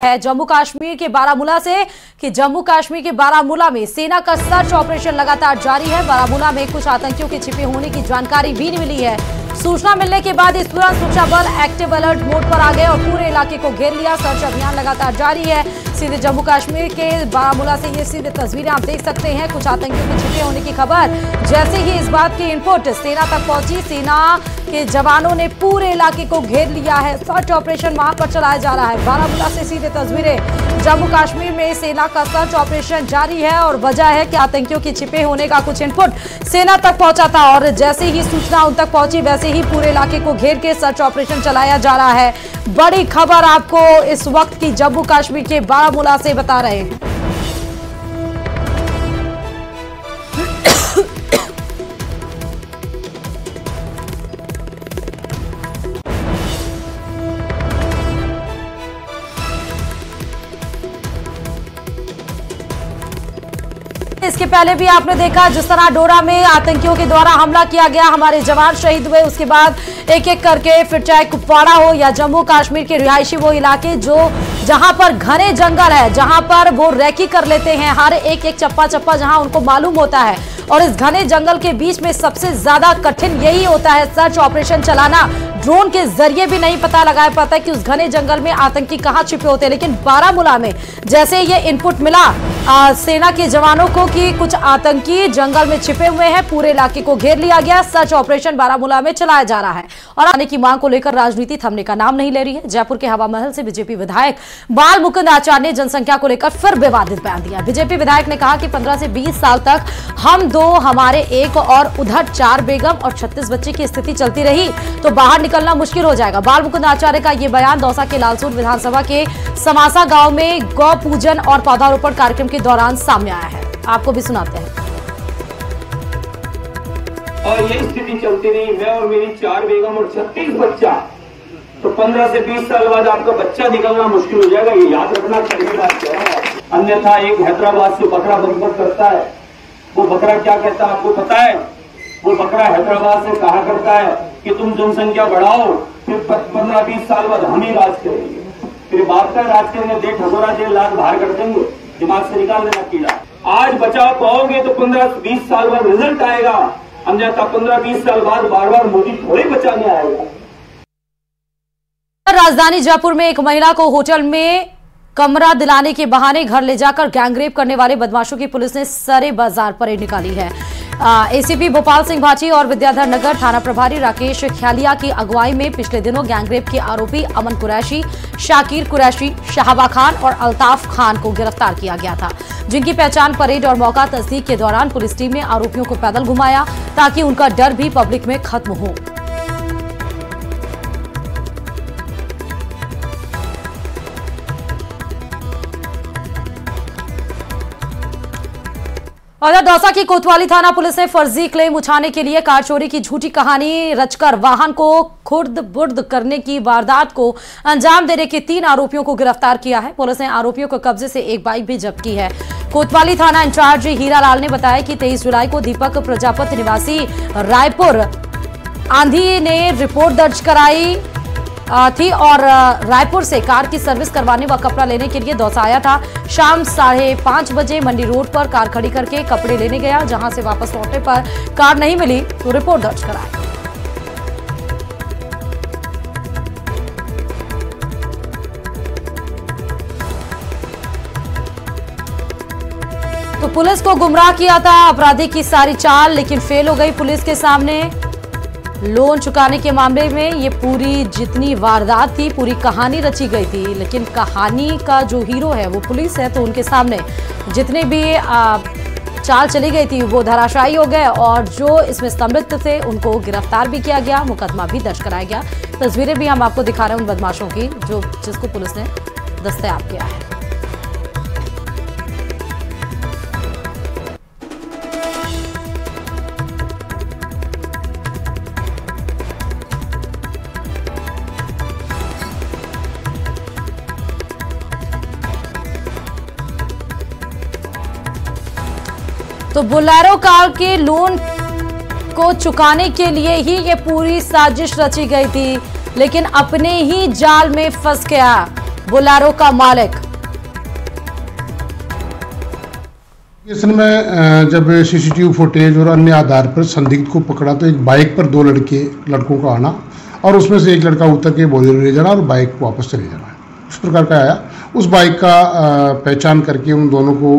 है जम्मू कश्मीर के बारामूला से कि जम्मू कश्मीर के बारामूला में सेना का सर्च ऑपरेशन लगातार जारी है। बारामूला में कुछ आतंकियों के छिपे होने की जानकारी भी मिली है। सूचना मिलने के बाद इस तुरंत सुरक्षा बल एक्टिव अलर्ट मोड पर आ गए और पूरे इलाके को घेर लिया। सर्च अभियान लगातार जारी है। सीधे जम्मू कश्मीर के बारामूला से ये सीधे तस्वीरें आप देख सकते हैं। कुछ आतंकियों के छिपे होने की खबर जैसे ही इस बात की इनपुट सेना तक पहुंची, सेना के जवानों ने पूरे इलाके को घेर लिया है। सर्च ऑपरेशन वहां पर चलाया जा रहा है। बारामूला से सीधे तस्वीरें। जम्मू कश्मीर में सेना का सर्च ऑपरेशन जारी है और वजह है कि आतंकियों के छिपे होने का कुछ इनपुट सेना तक पहुंचा था और जैसे ही सूचना उन तक पहुंची वैसे ही पूरे इलाके को घेर के सर्च ऑपरेशन चलाया जा रहा है। बड़ी खबर आपको इस वक्त की जम्मू कश्मीर के बारामूला से बता रहे हैं। इसके पहले भी आपने देखा जिस तरह डोडा में आतंकियों के द्वारा हमला किया गया, हमारे जवान शहीद हुए। उसके बाद एक एक करके फिर चाहे कुपवाड़ा हो या जम्मू कश्मीर के रिहायशी वो इलाके जो जहां पर घने जंगल है, जहां पर वो रैकी कर लेते हैं हर एक एक चप्पा चप्पा जहां उनको मालूम होता है। और इस घने जंगल के बीच में सबसे ज्यादा कठिन यही होता है सर्च ऑपरेशन चलाना। ड्रोन के जरिए भी नहीं पता लगाया पाता कि उस घने जंगल में आतंकी कहां छिपे होते हैं। लेकिन बारामूला में जैसे ये इनपुट मिला सेना के जवानों को कि कुछ आतंकी जंगल में छिपे हुए हैं, पूरे इलाके को घेर लिया गया। सर्च ऑपरेशन बारामूला में चलाया जा रहा है और आने की मांग को लेकर राजनीति थमने का नाम नहीं ले रही है। जयपुर के हवा महल से बीजेपी विधायक बाल मुकुंद आचार्य ने जनसंख्या को लेकर फिर विवादित बयान दिया। बीजेपी विधायक ने कहा कि 15 से 20 साल तक हम दो, हमारे एक और उधर 4 बेगम और 36 बच्चे की स्थिति चलती रही तो बाहर निकलना मुश्किल हो जाएगा। बाल मुकुंद आचार्य का यह बयान दौसा के लालसूर विधानसभा के समासा गांव में गौ पूजन और पौधारोपण कार्यक्रम के दौरान सामने आया है। आपको भी सुनाते हैं। और ये स्थिति चलती रही, मैं और मेरी 4 बेगम और 36 बच्चा, तो 15 से 20 साल बाद आपका बच्चा निकलना मुश्किल हो जाएगा। ये याद रखना पहली बात है। अन्यथा एक हैदराबाद से बकरा बंदर करता है, वो बकरा क्या कहता है आपको पता है? वो बकरा हैदराबाद से कहा करता है कि तुम जनसंख्या बढ़ाओ, फिर 15-20 साल बाद हम ही राज करेंगे। फिर बात का राज करेंगे, दे ठगोरा दे लाद बाहर कर देंगे, दिमाग से निकाल देना कीड़ा। आज बचा पाओगे तो 15-20 साल बाद रिजल्ट आएगा, अन्यथा 15-20 साल बाद बार बार मोदी थोड़े बचाने आएगा। राजधानी जयपुर में एक महिला को होटल में कमरा दिलाने के बहाने घर ले जाकर गैंगरेप करने वाले बदमाशों की पुलिस ने सरे बाजार परेड निकाली है। एसीपी भोपाल सिंह भाची और विद्याधर नगर थाना प्रभारी राकेश ख्यालिया की अगुवाई में पिछले दिनों गैंगरेप के आरोपी अमन कुरैशी, शाकिर कुरैशी, शहाबा खान और अल्ताफ खान को गिरफ्तार किया गया था, जिनकी पहचान परेड और मौका तस्दीक के दौरान पुलिस टीम ने आरोपियों को पैदल घुमाया ताकि उनका डर भी पब्लिक में खत्म हो। और दौसा की कोतवाली थाना पुलिस ने फर्जी क्लेम उठाने के लिए कार चोरी की झूठी कहानी रचकर वाहन को खुर्द बुर्द करने की वारदात को अंजाम देने के 3 आरोपियों को गिरफ्तार किया है। पुलिस ने आरोपियों को कब्जे से एक बाइक भी जब्त की है। कोतवाली थाना इंचार्ज हीरालाल ने बताया कि 23 जुलाई को दीपक प्रजापति निवासी रायपुर आंधी ने रिपोर्ट दर्ज कराई थी और रायपुर से कार की सर्विस करवाने व कपड़ा लेने के लिए दौसा आया था। शाम 5:30 बजे मंडी रोड पर कार खड़ी करके कपड़े लेने गया, जहां से वापस लौटने पर कार नहीं मिली तो रिपोर्ट दर्ज कराई। तो पुलिस को गुमराह किया था अपराधी की सारी चाल, लेकिन फेल हो गई पुलिस के सामने। लोन चुकाने के मामले में ये पूरी जितनी वारदात थी, पूरी कहानी रची गई थी, लेकिन कहानी का जो हीरो है वो पुलिस है, तो उनके सामने जितने भी चाल चली गई थी वो धराशायी हो गए और जो इसमें संलिप्त थे उनको गिरफ्तार भी किया गया, मुकदमा भी दर्ज कराया गया। तस्वीरें भी हम आपको दिखा रहे हैं उन बदमाशों की जिसको पुलिस ने दस्तयाब किया है। तो बोलेरो कार के लोन को चुकाने के लिए ही ये पूरी साजिश रची गई थी, लेकिन अपने ही जाल में फंस गया। बोलेरो का मालिक। में जब सीसीटीवी फुटेज और अन्य आधार पर संदिग्ध को पकड़ा तो एक बाइक पर दो लड़कों का आना और उसमें से एक लड़का उतर के बोलेरो ले जाना और बाइक को वापस चले जाना, इस प्रकार का आया। उस बाइक का पहचान करके उन दोनों को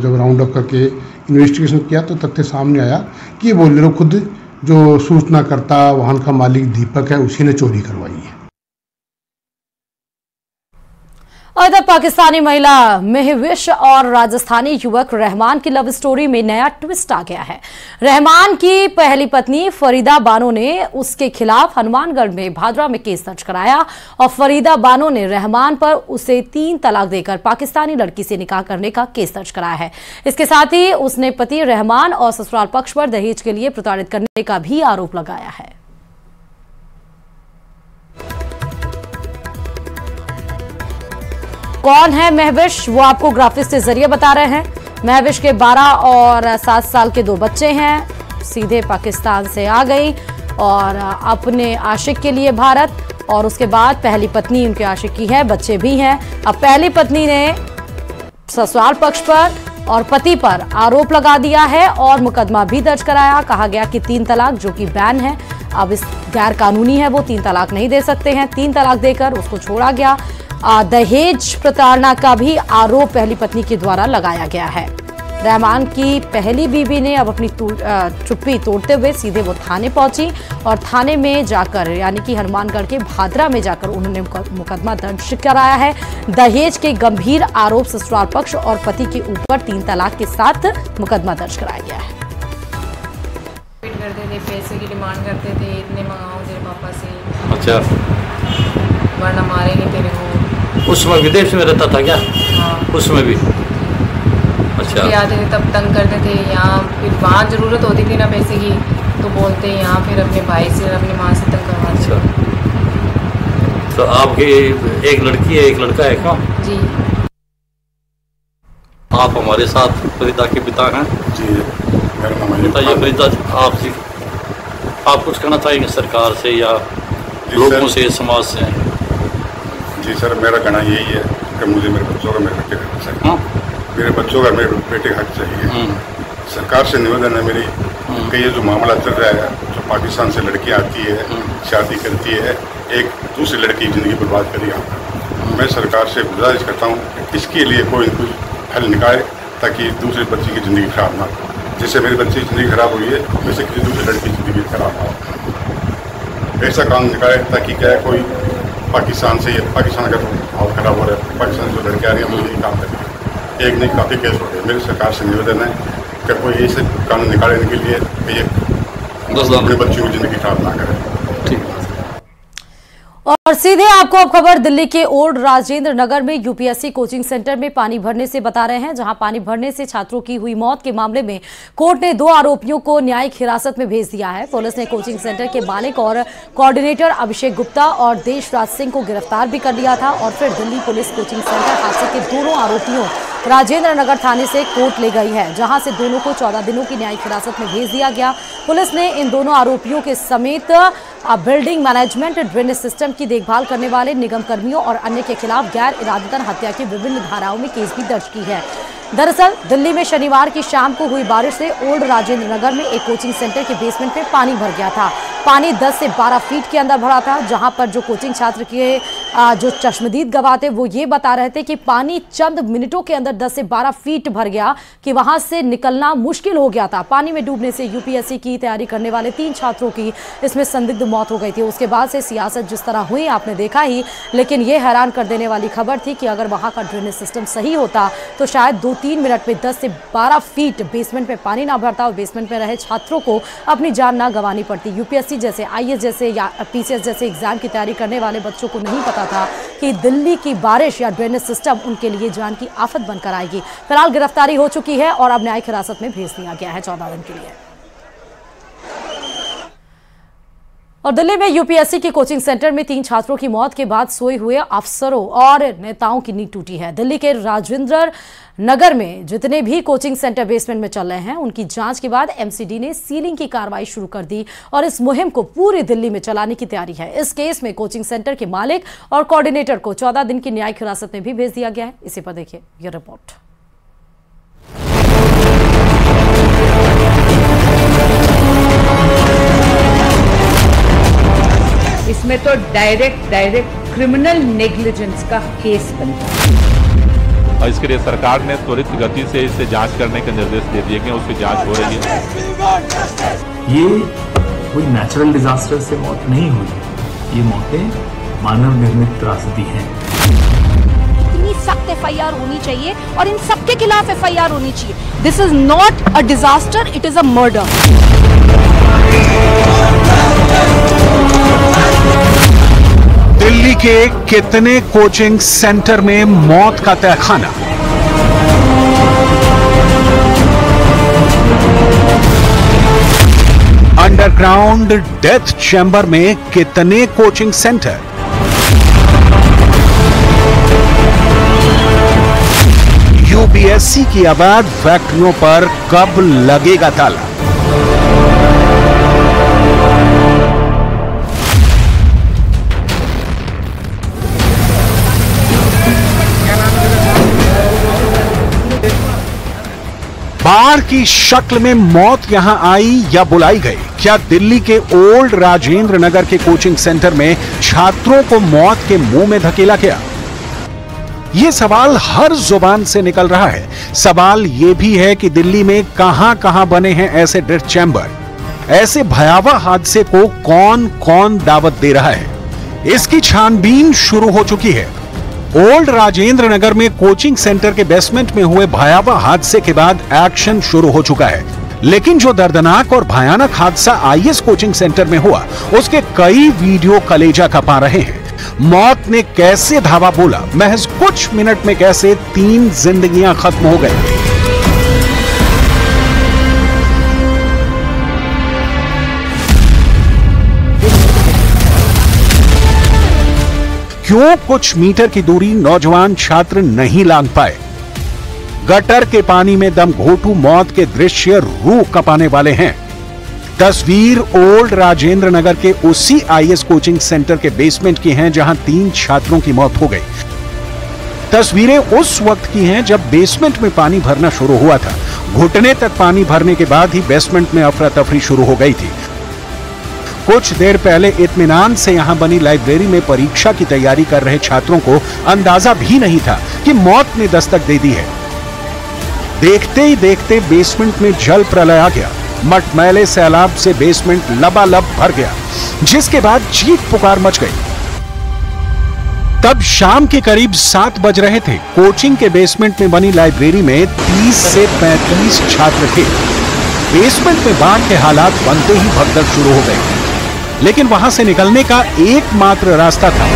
जब राउंड अप करके इन्वेस्टिगेशन किया तो तथ्य सामने आया कि ये बोलेरो खुद जो सूचनाकर्ता वाहन का मालिक दीपक है उसी ने चोरी करवाई है। और इधर पाकिस्तानी महिला महविश और राजस्थानी युवक रहमान की लव स्टोरी में नया ट्विस्ट आ गया है। रहमान की पहली पत्नी फरीदा बानो ने उसके खिलाफ हनुमानगढ़ में भादरा में केस दर्ज कराया और फरीदा बानो ने रहमान पर उसे 3 तलाक देकर पाकिस्तानी लड़की से निकाह करने का केस दर्ज कराया है। इसके साथ ही उसने पति रहमान और ससुराल पक्ष पर दहेज के लिए प्रताड़ित करने का भी आरोप लगाया है। कौन है महविश, वो आपको ग्राफिक्स के जरिए बता रहे हैं। महविश के 12 और 7 साल के 2 बच्चे हैं। सीधे पाकिस्तान से आ गई और अपने आशिक के लिए भारत, और उसके बाद पहली पत्नी उनके आशिक की है, बच्चे भी हैं। अब पहली पत्नी ने ससुराल पक्ष पर और पति पर आरोप लगा दिया है और मुकदमा भी दर्ज कराया। कहा गया कि 3 तलाक जो कि बैन है, अब इस गैर कानूनी है, वो 3 तलाक नहीं दे सकते हैं। 3 तलाक देकर उसको छोड़ा गया। दहेज प्रताड़ना का भी आरोप पहली पत्नी के द्वारा लगाया गया है। रहमान की पहली बीवी ने अब अपनी चुप्पी तोड़ते हुए सीधे वो थाने पहुंची और थाने में जाकर यानी कि हनुमानगढ़ के भादरा में जाकर उन्होंने मुकदमा दर्ज कराया है। दहेज के गंभीर आरोप ससुराल पक्ष और पति के ऊपर 3 तलाक के साथ मुकदमा दर्ज कराया गया है। करते थे, पैसे की डिमांड करते थे, इतने मंगाओ तेरे पापा से, अच्छा, वरना मारेंगे तेरे को। उस समय विदेश में रहता था क्या? हाँ, उसमें भी। अच्छा, आते थे तब तंग करते थे। यहाँ फिर वहाँ ज़रूरत होती थी ना पैसे की तो बोलते यहाँ फिर अपने भाई से अपनी माँ से तंग करवाते। अच्छा, तो आपकी एक लड़की है एक लड़का है क्या? जी। आप हमारे साथ फरीदा के पिता हैं जी। बताइए फरीदा, आप कुछ कहना चाहेंगे सरकार से या लोगों से, समाज से? जी सर, मेरा कहना यही है कि मुझे मेरे बच्चों का मेरे बेटे का हक चाहिए। मेरे बच्चों का मेरे बेटे का हक चाहिए। सरकार से निवेदन है मेरी कि ये जो मामला चल रहा है, जो पाकिस्तान से लड़की आती है, शादी करती है, एक दूसरी लड़की की ज़िंदगी बर्बाद करी आप, मैं सरकार से गुजारिश करता हूँ कि इसके लिए कोई हल निकाले ताकि दूसरी बच्ची की ज़िंदगी खराब ना हो। जिससे मेरी बच्ची की ज़िंदगी खराब हुई है वैसे किसी दूसरी लड़की की ज़िंदगी खराब ना हो। ऐसा कानून निकाले ताकि क्या है, कोई पाकिस्तान से, पाकिस्तान का हाल खराब हो रहा है, पाकिस्तान से लड़के आ रही हैं, मुझे यही काम करेंगे। एक नहीं काफ़ी केस हो रहे। मेरी सरकार से निवेदन है कि कोई ऐसे कानून निकालने के लिए कि ये अपने बच्चों की ज़िंदगी खराब ना करें। और सीधे आपको अब खबर दिल्ली के ओल्ड राजेंद्र नगर में यूपीएससी कोचिंग सेंटर में पानी भरने से बता रहे हैं, जहां पानी भरने से छात्रों की हुई मौत के मामले में कोर्ट ने 2 आरोपियों को न्यायिक हिरासत में भेज दिया है। पुलिस ने कोचिंग सेंटर के मालिक और कोऑर्डिनेटर अभिषेक गुप्ता और देशराज सिंह को गिरफ्तार भी कर लिया था और फिर दिल्ली पुलिस कोचिंग सेंटर हादसे के दोनों आरोपियों राजेंद्र नगर थाने से कोर्ट ले गई है, जहां से दोनों को 14 दिनों की न्यायिक हिरासत में भेज दिया गया। पुलिस ने इन दोनों आरोपियों के समेत बिल्डिंग मैनेजमेंट, ड्रेनेज सिस्टम की देखभाल करने वाले निगम कर्मियों और अन्य के खिलाफ गैर इरादतन हत्या की विभिन्न धाराओं में केस भी दर्ज की है। दरअसल दिल्ली में शनिवार की शाम को हुई बारिश से ओल्ड राजेंद्र नगर में एक कोचिंग सेंटर के बेसमेंट में पानी भर गया था। पानी 10 से 12 फीट के अंदर भरा था, जहां पर जो कोचिंग छात्र के जो चश्मदीद गवाह थे वो ये बता रहे थे कि पानी चंद मिनटों के अंदर 10 से 12 फीट भर गया कि वहां से निकलना मुश्किल हो गया था। पानी में डूबने से यूपीएससी की तैयारी करने वाले 3 छात्रों की इसमें संदिग्ध मौत हो गई थी। उसके बाद से सियासत जिस तरह हुई आपने देखा ही, लेकिन ये हैरान कर देने वाली खबर थी कि अगर वहां का ड्रेनेज सिस्टम सही होता तो शायद 2-3 मिनट में 10 से 12 फीट बेसमेंट में पानी ना भरता और बेसमेंट में रहे छात्रों को अपनी जान ना गंवानी पड़ती। यूपीएससी जैसे, आईएएस जैसे या पीसीएस जैसे एग्जाम की तैयारी करने वाले बच्चों को नहीं पता था कि दिल्ली की बारिश या ड्रेनेज सिस्टम उनके लिए जान की आफत बनकर आएगी। फिलहाल गिरफ्तारी हो चुकी है और अब न्यायिक हिरासत में भेज दिया गया है 14 दिन के लिए। और दिल्ली में यूपीएससी के कोचिंग सेंटर में 3 छात्रों की मौत के बाद सोए हुए अफसरों और नेताओं की नींद टूटी है। दिल्ली के राजेंद्र नगर में जितने भी कोचिंग सेंटर बेसमेंट में चल रहे हैं, उनकी जांच के बाद एमसीडी ने सीलिंग की कार्रवाई शुरू कर दी और इस मुहिम को पूरी दिल्ली में चलाने की तैयारी है। इस केस में कोचिंग सेंटर के मालिक और कोऑर्डिनेटर को 14 दिन की न्यायिक हिरासत में भी भेज दिया गया है। इसी पर देखिए यह रिपोर्ट। इसमें तो डायरेक्ट क्रिमिनल नेग्लिजेंस का केस बनता है और इसके लिए सरकार ने त्वरित गति से इसे जांच करने के निर्देश दे दिए गए, उसकी जांच हो रही है। ये कोई नेचुरल डिजास्टर से मौत नहीं हुई, ये मौतें मानव निर्मित त्रासदी हैं। इतनी सख्त एफआईआर होनी चाहिए और इन सबके खिलाफ एफआईआर होनी चाहिए। This is not a disaster, it is a murder. Delhi के कितने कोचिंग सेंटर में मौत का तहखाना। अंडरग्राउंड डेथ चैम्बर में कितने कोचिंग सेंटर। यूपीएससी की अवैध फैक्ट्रियों पर कब लगेगा ताला। बाढ़ की शक्ल में मौत यहां आई या बुलाई गई। क्या दिल्ली के ओल्ड राजेंद्र नगर के कोचिंग सेंटर में छात्रों को मौत के मुंह में धकेला गया? यह सवाल हर जुबान से निकल रहा है। सवाल यह भी है कि दिल्ली में कहां कहां बने हैं ऐसे डेथ चैम्बर। ऐसे भयावह हादसे को कौन कौन दावत दे रहा है, इसकी छानबीन शुरू हो चुकी है। ओल्ड राजेंद्र नगर में कोचिंग सेंटर के बेसमेंट में हुए भयावह हादसे के बाद एक्शन शुरू हो चुका है। लेकिन जो दर्दनाक और भयानक हादसा आईएस कोचिंग सेंटर में हुआ, उसके कई वीडियो कलेजा कपा रहे हैं। मौत ने कैसे धावा बोला, महज कुछ मिनट में कैसे 3 जिंदगियां खत्म हो गई। क्यों कुछ मीटर की दूरी नौजवान छात्र नहीं लांघ पाए। गटर के पानी में दम घोटू मौत के दृश्य रूह कपाने वाले हैं। तस्वीर ओल्ड राजेंद्र नगर के उसी आईएस कोचिंग सेंटर के बेसमेंट की हैं, जहां 3 छात्रों की मौत हो गई। तस्वीरें उस वक्त की हैं जब बेसमेंट में पानी भरना शुरू हुआ था। घुटने तक पानी भरने के बाद ही बेसमेंट में अफरा तफरी शुरू हो गई थी। कुछ देर पहले इत्मीनान से यहां बनी लाइब्रेरी में परीक्षा की तैयारी कर रहे छात्रों को अंदाजा भी नहीं था कि मौत ने दस्तक दे दी है। देखते ही देखते बेसमेंट में जल प्रलय आ गया। मटमैले सैलाब से बेसमेंट लबालब भर गया, जिसके बाद चीख पुकार मच गई। तब शाम के करीब 7 बज रहे थे। कोचिंग के बेसमेंट में बनी लाइब्रेरी में 30 से 35 छात्र थे। बेसमेंट में बाढ़ के हालात बनते ही भगदड़ शुरू हो गई, लेकिन वहां से निकलने का एकमात्र रास्ता था।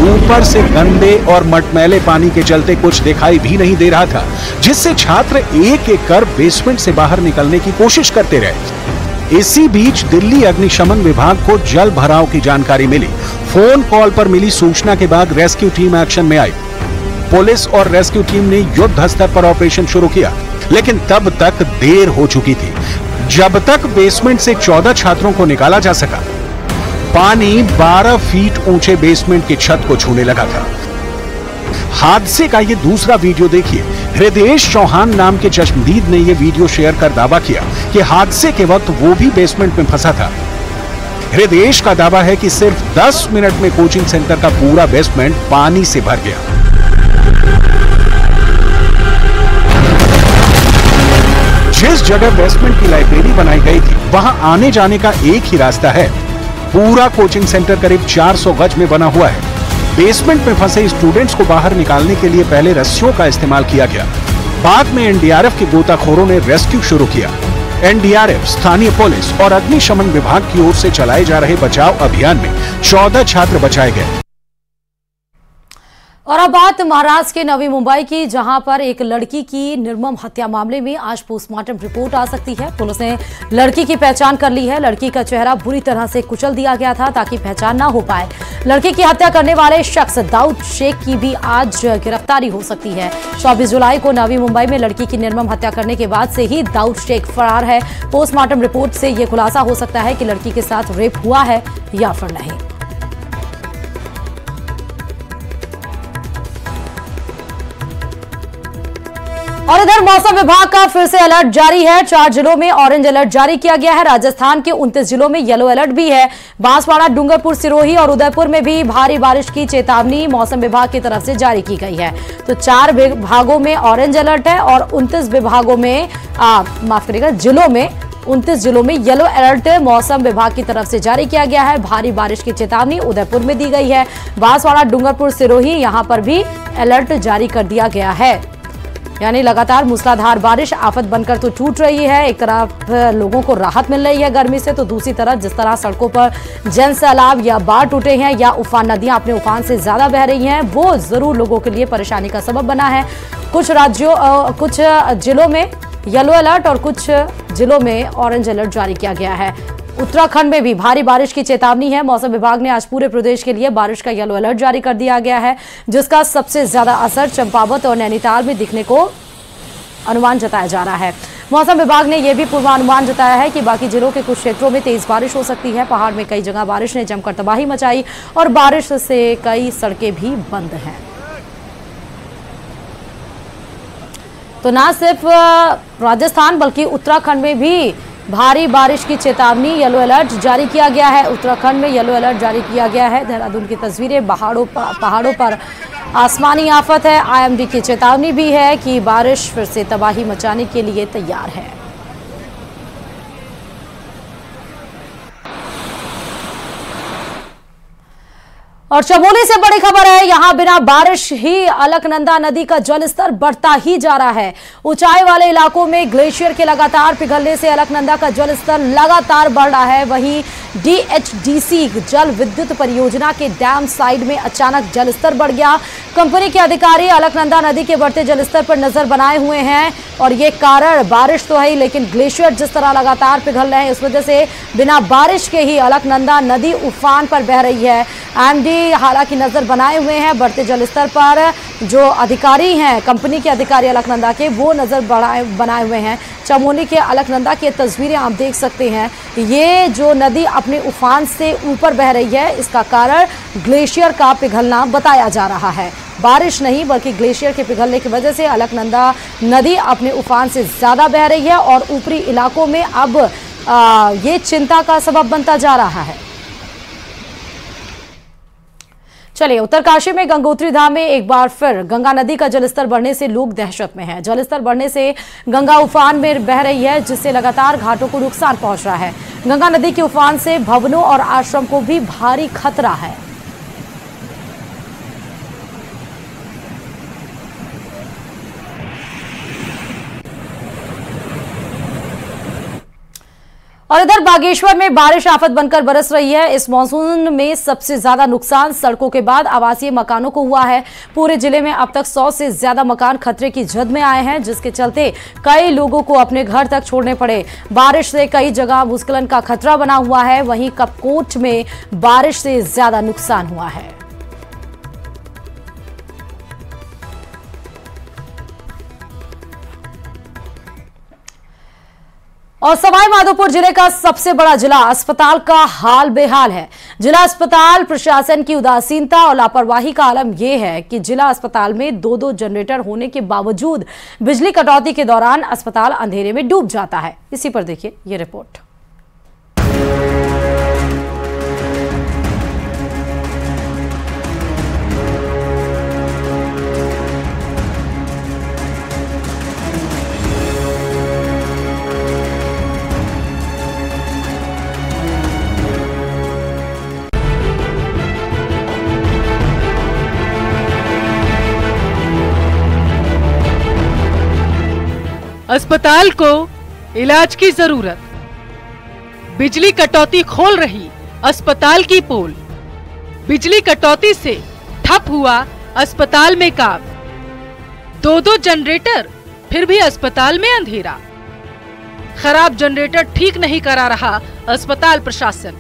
ऊपर से गंदे और मटमैले पानी के चलते कुछ दिखाई भी नहीं दे रहा था, जिससे छात्र एक एक कर बेसमेंट से बाहर निकलने की कोशिश करते रहे। इसी बीच दिल्ली अग्निशमन विभाग को जल भराव की जानकारी मिली। फोन कॉल पर मिली सूचना के बाद रेस्क्यू टीम एक्शन में आई। पुलिस और रेस्क्यू टीम ने युद्ध स्तर पर ऑपरेशन शुरू किया, लेकिन तब तक देर हो चुकी थी। जब तक बेसमेंट से 14 छात्रों को निकाला जा सका, पानी 12 फीट ऊंचे बेसमेंट की छत को छूने लगा था। हादसे का ये दूसरा वीडियो देखिए। हृदयेश चौहान नाम के चश्मदीद ने यह वीडियो शेयर कर दावा किया कि हादसे के वक्त वो भी बेसमेंट में फंसा था। हृदयेश का दावा है कि सिर्फ 10 मिनट में कोचिंग सेंटर का पूरा बेसमेंट पानी से भर गया। जिस जगह बेसमेंट की लाइब्रेरी बनाई गई थी, वहां आने जाने का एक ही रास्ता है। पूरा कोचिंग सेंटर करीब 400 गज में बना हुआ है। बेसमेंट में फंसे स्टूडेंट्स को बाहर निकालने के लिए पहले रस्सियों का इस्तेमाल किया गया। बाद में एनडीआरएफ के गोताखोरों ने रेस्क्यू शुरू किया। एनडीआरएफ, स्थानीय पुलिस और अग्निशमन विभाग की ओर से चलाए जा रहे बचाव अभियान में 14 छात्र बचाए गए। और अब बात महाराष्ट्र के नवी मुंबई की, जहां पर एक लड़की की निर्मम हत्या मामले में आज पोस्टमार्टम रिपोर्ट आ सकती है। पुलिस ने लड़की की पहचान कर ली है। लड़की का चेहरा बुरी तरह से कुचल दिया गया था ताकि पहचान ना हो पाए। लड़की की हत्या करने वाले शख्स दाऊद शेख की भी आज गिरफ्तारी हो सकती है। 24 जुलाई को नवी मुंबई में लड़की की निर्मम हत्या करने के बाद से ही दाऊद शेख फरार है। पोस्टमार्टम रिपोर्ट से यह खुलासा हो सकता है कि लड़की के साथ रेप हुआ है या फिर नहीं। और इधर मौसम विभाग का फिर से अलर्ट जारी है। 4 जिलों में ऑरेंज अलर्ट जारी किया गया है। राजस्थान के 29 जिलों में येलो अलर्ट भी है। बांसवाड़ा, डूंगरपुर, सिरोही और उदयपुर में भी भारी बारिश की चेतावनी मौसम विभाग की तरफ से जारी की गई है। तो 4 विभागों में ऑरेंज अलर्ट है और 29 विभागों में माफ करिएगा जिलों में 29 जिलों में येलो अलर्ट मौसम विभाग की तरफ से जारी किया गया है। भारी बारिश की चेतावनी उदयपुर में दी गई है। बांसवाड़ा, डूंगरपुर, सिरोही यहां पर भी अलर्ट जारी कर दिया गया है। यानी लगातार मूसलाधार बारिश आफत बनकर तो टूट रही है। एक तरफ लोगों को राहत मिल रही है गर्मी से, तो दूसरी तरफ जिस तरह सड़कों पर जन सैलाब या बाढ़ टूटे हैं या उफान नदियां अपने उफान से ज्यादा बह रही हैं, वो जरूर लोगों के लिए परेशानी का सबब बना है। कुछ जिलों में येलो अलर्ट और कुछ जिलों में ऑरेंज अलर्ट जारी किया गया है। उत्तराखंड में भी भारी बारिश की चेतावनी है। मौसम विभाग ने आज पूरे प्रदेश के लिए बारिश का येलो अलर्ट जारी कर दिया गया है, जिसका सबसे ज्यादा असर चंपावत और नैनीताल में दिखने को अनुमान जताया जा रहा है। मौसम विभाग ने यह भी पूर्वानुमान जताया है कि बाकी जिलों के कुछ क्षेत्रों में तेज बारिश हो सकती है। पहाड़ में कई जगह बारिश ने जमकर तबाही मचाई और बारिश से कई सड़कें भी बंद हैं। तो न सिर्फ राजस्थान बल्कि उत्तराखंड में भी भारी बारिश की चेतावनी येलो अलर्ट जारी किया गया है। उत्तराखंड में येलो अलर्ट जारी किया गया है। देहरादून की तस्वीरें, पहाड़ों पर आसमानी आफत है। आईएमडी की चेतावनी भी है कि बारिश फिर से तबाही मचाने के लिए तैयार है। और चमोली से बड़ी खबर है, यहां बिना बारिश ही अलकनंदा नदी का जलस्तर बढ़ता ही जा रहा है। ऊंचाई वाले इलाकों में ग्लेशियर के लगातार पिघलने से अलकनंदा का जलस्तर लगातार बढ़ रहा है। वहीं डीएचडीसी जल विद्युत परियोजना के डैम साइड में अचानक जलस्तर बढ़ गया। कंपनी के अधिकारी अलकनंदा नदी के बढ़ते जलस्तर पर नजर बनाए हुए हैं और ये कारण बारिश तो है ही, लेकिन ग्लेशियर जिस तरह लगातार पिघल रहे हैं इस वजह से बिना बारिश के ही अलकनंदा नदी उफान पर बह रही है। एमडी हालांकि नजर बनाए हुए हैं बढ़ते जलस्तर पर। जो अधिकारी हैं कंपनी के अधिकारी अलकनंदा के, वो नजर बनाए हुए हैं। चमोली के अलकनंदा की तस्वीरें आप देख सकते हैं। ये जो नदी अपने उफान से ऊपर बह रही है, इसका कारण ग्लेशियर का पिघलना बताया जा रहा है। बारिश नहीं बल्कि ग्लेशियर के पिघलने की वजह से अलकनंदा नदी अपने उफान से ज्यादा बह रही है और ऊपरी इलाकों में अब ये चिंता का सबब बनता जा रहा है। चलिए, उत्तरकाशी में गंगोत्री धाम में एक बार फिर गंगा नदी का जलस्तर बढ़ने से लोग दहशत में हैं। जलस्तर बढ़ने से गंगा उफान में बह रही है, जिससे लगातार घाटों को नुकसान पहुंच रहा है। गंगा नदी के उफान से भवनों और आश्रम को भी भारी खतरा है। और इधर बागेश्वर में बारिश आफत बनकर बरस रही है। इस मॉनसून में सबसे ज्यादा नुकसान सड़कों के बाद आवासीय मकानों को हुआ है। पूरे जिले में अब तक 100 से ज्यादा मकान खतरे की जद में आए हैं, जिसके चलते कई लोगों को अपने घर तक छोड़ने पड़े। बारिश से कई जगह भूस्खलन का खतरा बना हुआ है। वहीं कपकोट में बारिश से ज्यादा नुकसान हुआ है। और सवाई माधोपुर जिले का सबसे बड़ा जिला अस्पताल का हाल बेहाल है। जिला अस्पताल प्रशासन की उदासीनता और लापरवाही का आलम यह है कि जिला अस्पताल में 2-2 जनरेटर होने के बावजूद बिजली कटौती के दौरान अस्पताल अंधेरे में डूब जाता है। इसी पर देखिए ये रिपोर्ट। अस्पताल को इलाज की जरूरत, बिजली कटौती खोल रही अस्पताल की पोल, बिजली कटौती से ठप हुआ अस्पताल में काम, 2-2 जनरेटर, फिर भी अस्पताल में अंधेरा। खराब जनरेटर ठीक नहीं करा रहा अस्पताल प्रशासन।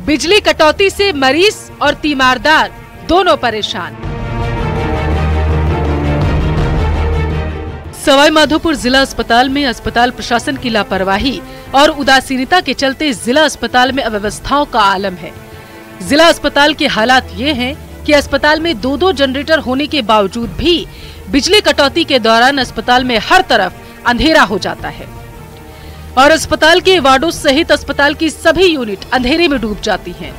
बिजली कटौती से मरीज और तीमारदार दोनों परेशान। सवाई माधोपुर जिला अस्पताल में अस्पताल प्रशासन की लापरवाही और उदासीनता के चलते जिला अस्पताल में अव्यवस्थाओं का आलम है। जिला अस्पताल के हालात ये हैं कि अस्पताल में 2-2 जनरेटर होने के बावजूद भी बिजली कटौती के दौरान अस्पताल में हर तरफ अंधेरा हो जाता है और अस्पताल के वार्डों सहित अस्पताल की सभी यूनिट अंधेरे में डूब जाती हैं।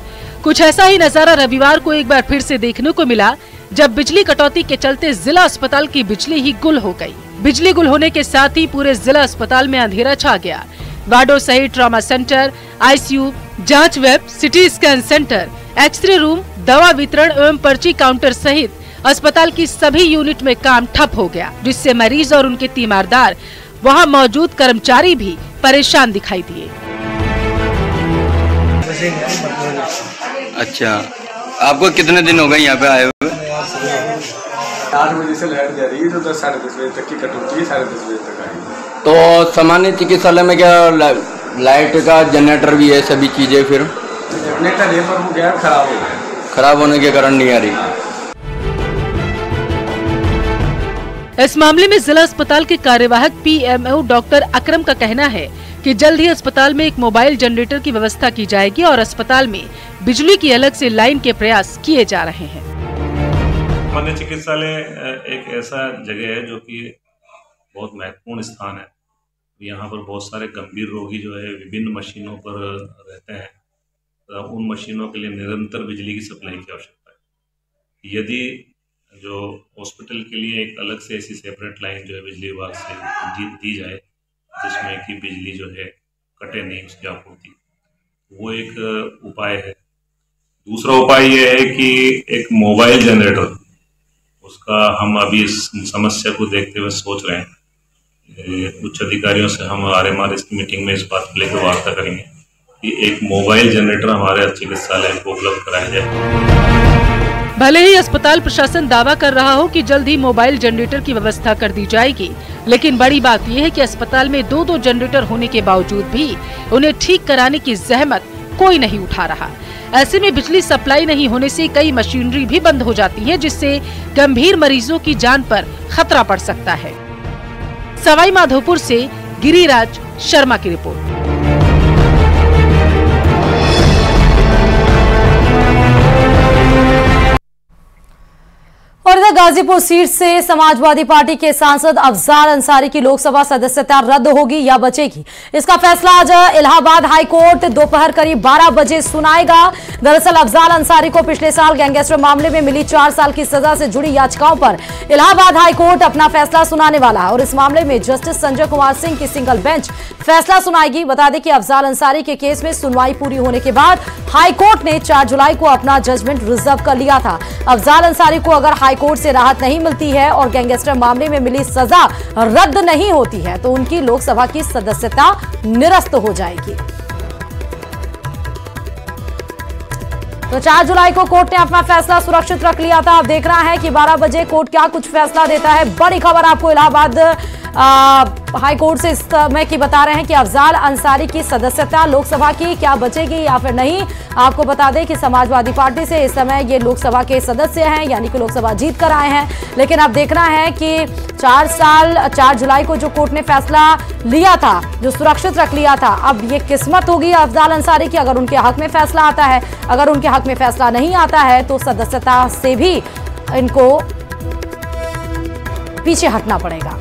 कुछ ऐसा ही नजारा रविवार को एक बार फिर से देखने को मिला, जब बिजली कटौती के चलते जिला अस्पताल की बिजली ही गुल हो गई। बिजली गुल होने के साथ ही पूरे जिला अस्पताल में अंधेरा छा गया। वार्डों सहित ट्रॉमा सेंटर, आईसीयू, जांच वेब, CT scan centre, X ray room, दवा वितरण एवं पर्ची काउंटर सहित अस्पताल की सभी यूनिट में काम ठप हो गया, जिससे मरीज और उनके तीमारदार, वहां मौजूद कर्मचारी भी परेशान दिखाई दिए। अच्छा, आपको कितने दिन हो गए यहाँ पे आए हुए? 8 बजे से लाइट जा रही है तो 10 साढ़े 10 बजे तक की कटौती है, 10:30 बजे तक आएगी। तो सामान्य चिकित्सालय में क्या लाइट का जनरेटर भी है, सभी चीजें? फिर जनरेटर है पर वो क्या खराब हो गया, खराब होने के कारण नहीं आ रही। इस मामले में जिला अस्पताल के कार्यवाहक पीएमओ डॉक्टर अकरम का कहना है कि जल्द ही अस्पताल में एक मोबाइल जनरेटर की व्यवस्था की जाएगी और अस्पताल में बिजली की अलग से लाइन के प्रयास किए जा रहे हैं। सामान्य चिकित्सालय एक ऐसा जगह है जो कि बहुत महत्वपूर्ण स्थान है। यहाँ पर बहुत सारे गंभीर रोगी जो है विभिन्न मशीनों पर रहते हैं, तो उन मशीनों के लिए निरंतर बिजली की सप्लाई की आवश्यकता है। यदि जो हॉस्पिटल के लिए एक अलग से ऐसी सेपरेट लाइन जो है बिजली विभाग से दी जाए, जिसमें कि बिजली जो है कटे नहीं उसकी आपूर्ति, वो एक उपाय है। दूसरा उपाय ये है कि एक मोबाइल जनरेटर, उसका हम अभी इस समस्या को देखते हुए सोच रहे हैं। उच्च अधिकारियों से हम RMR की मीटिंग में इस बात को लेकर वार्ता करेंगे कि एक मोबाइल जनरेटर हमारे चिकित्सालय को उपलब्ध कराया जाए। भले ही अस्पताल प्रशासन दावा कर रहा हो कि जल्द ही मोबाइल जनरेटर की व्यवस्था कर दी जाएगी, लेकिन बड़ी बात यह है कि अस्पताल में 2-2 जनरेटर होने के बावजूद भी उन्हें ठीक कराने की जहमत कोई नहीं उठा रहा। ऐसे में बिजली सप्लाई नहीं होने से कई मशीनरी भी बंद हो जाती है, जिससे गंभीर मरीजों की जान पर खतरा पड़ सकता है। सवाई माधोपुर से गिरिराज शर्मा की रिपोर्ट। और इधर गाजीपुर सीट से समाजवादी पार्टी के सांसद अफजाल अंसारी की लोकसभा सदस्यता रद्द होगी या बचेगी, इसका फैसला आज इलाहाबाद हाई कोर्ट दोपहर करीब 12 बजे सुनाएगा। दरअसल अफजाल अंसारी को पिछले साल गैंगस्टर मामले में मिली 4 साल की सजा से जुड़ी याचिकाओं पर इलाहाबाद हाई कोर्ट अपना फैसला सुनाने वाला है और इस मामले में जस्टिस संजय कुमार सिंह की सिंगल बेंच फैसला सुनाएगी। बता दें कि अफजाल अंसारी के केस में सुनवाई पूरी होने के बाद हाई कोर्ट ने 4 जुलाई को अपना जजमेंट रिजर्व कर लिया था। अफजाल अंसारी को अगर हाई कोर्ट से राहत नहीं मिलती है और गैंगस्टर मामले में मिली सजा रद्द नहीं होती है तो उनकी लोकसभा की सदस्यता निरस्त हो जाएगी। तो 4 जुलाई को कोर्ट ने अपना फैसला सुरक्षित रख लिया था। अब देखना है कि 12 बजे कोर्ट क्या कुछ फैसला देता है। बड़ी खबर आपको इलाहाबाद हाई कोर्ट से इस समय की बता रहे हैं कि अफजाल अंसारी की सदस्यता लोकसभा की क्या बचेगी या फिर नहीं। आपको बता दें कि समाजवादी पार्टी से इस समय ये लोकसभा के सदस्य हैं, यानी कि लोकसभा जीत कर आए हैं, लेकिन अब देखना है कि 4 जुलाई को जो कोर्ट ने फैसला लिया था, जो सुरक्षित रख लिया था, अब ये किस्मत होगी अफजाल अंसारी की अगर उनके हक में फैसला आता है। अगर उनके हक में फैसला नहीं आता है तो सदस्यता से भी इनको पीछे हटना पड़ेगा।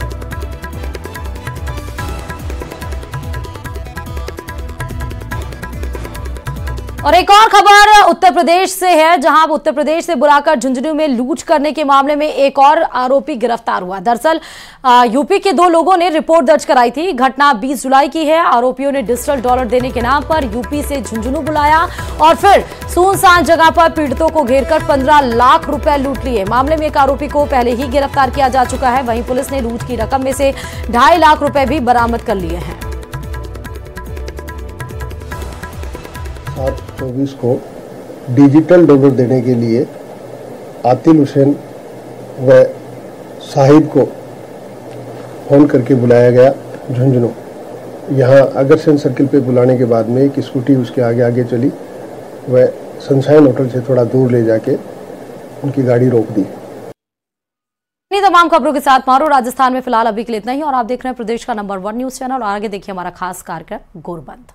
और एक और खबर उत्तर प्रदेश से है, जहां उत्तर प्रदेश से बुलाकर झुंझुनू में लूट करने के मामले में एक और आरोपी गिरफ्तार हुआ। दरअसल यूपी के 2 लोगों ने रिपोर्ट दर्ज कराई थी। घटना 20 जुलाई की है। आरोपियों ने डिजिटल डॉलर देने के नाम पर यूपी से झुंझुनू बुलाया और फिर सुनसान जगह पर पीड़ितों को घेरकर 15 लाख रुपए लूट लिए। मामले में एक आरोपी को पहले ही गिरफ्तार किया जा चुका है। वहीं पुलिस ने लूट की रकम में से 2.5 लाख रुपए भी बरामद कर लिए हैं। 7/24 को डिजिटल डॉलर देने के लिए आतिल हुसैन व साहिब को फोन करके बुलाया गया झुंझुनू। यहाँ अगरसेन सर्किल पे बुलाने के बाद में एक स्कूटी उसके आगे आगे चली, वह सनशाइन होटल से थोड़ा दूर ले जाके उनकी गाड़ी रोक दी। तमाम खबरों के साथ मारो राजस्थान में फिलहाल अभी के लिए इतना ही, और आप देख रहे हैं प्रदेश का नंबर 1 न्यूज चैनल, और आगे देखिए हमारा खास कार्यक्रम गोरबंद।